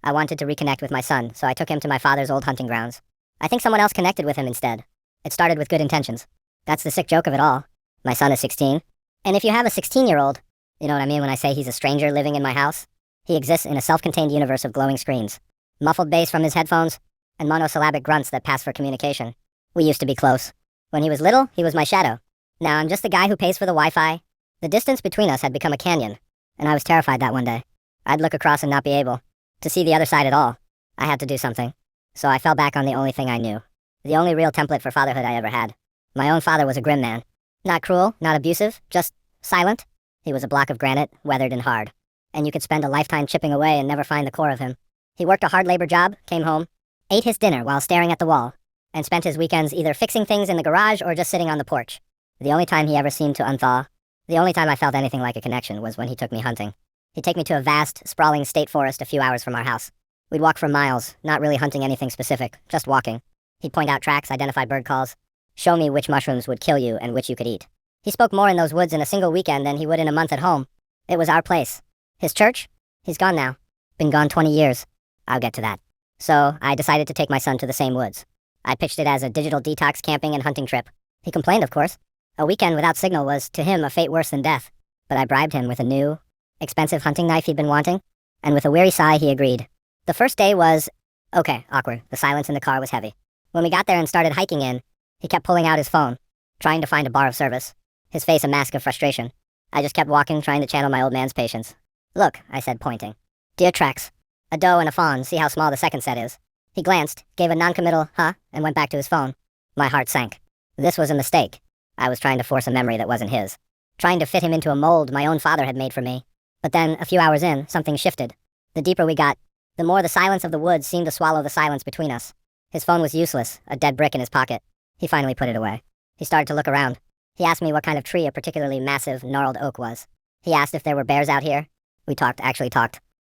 I wanted to reconnect with my son, so I took him to my father's old hunting grounds. I think someone else connected with him instead. It started with good intentions. That's the sick joke of it all. My son is 16. And if you have a 16-year-old, you know what I mean when I say he's a stranger living in my house? He exists in a self-contained universe of glowing screens, muffled bass from his headphones, and monosyllabic grunts that pass for communication. We used to be close. When he was little, he was my shadow. Now I'm just the guy who pays for the Wi-Fi. The distance between us had become a canyon, and I was terrified that one day I'd look across and not be able to see the other side at all. I had to do something. So I fell back on the only thing I knew. The only real template for fatherhood I ever had. My own father was a grim man. Not cruel, not abusive, just silent. He was a block of granite, weathered and hard. And you could spend a lifetime chipping away and never find the core of him. He worked a hard labor job, came home, ate his dinner while staring at the wall, and spent his weekends either fixing things in the garage or just sitting on the porch. The only time he ever seemed to unthaw, the only time I felt anything like a connection was when he took me hunting. He'd take me to a vast, sprawling state forest a few hours from our house. We'd walk for miles, not really hunting anything specific, just walking. He'd point out tracks, identify bird calls, show me which mushrooms would kill you and which you could eat. He spoke more in those woods in a single weekend than he would in a month at home. It was our place. His church? He's gone now. Been gone 20 years. I'll get to that. So, I decided to take my son to the same woods. I pitched it as a digital detox camping and hunting trip. He complained, of course. A weekend without signal was, to him, a fate worse than death. But I bribed him with a new, expensive hunting knife he'd been wanting, and with a weary sigh he agreed. The first day was, okay, awkward. The silence in the car was heavy. When we got there and started hiking in, he kept pulling out his phone, trying to find a bar of service, his face a mask of frustration. I just kept walking, trying to channel my old man's patience. Look, I said, pointing. Deer tracks. A doe and a fawn, see how small the second set is. He glanced, gave a non-committal, huh, and went back to his phone. My heart sank. This was a mistake. I was trying to force a memory that wasn't his. Trying to fit him into a mold my own father had made for me. But then, a few hours in, something shifted. The deeper we got, the more the silence of the woods seemed to swallow the silence between us. His phone was useless, a dead brick in his pocket. He finally put it away. He started to look around. He asked me what kind of tree a particularly massive, gnarled oak was. He asked if there were bears out here. We talked.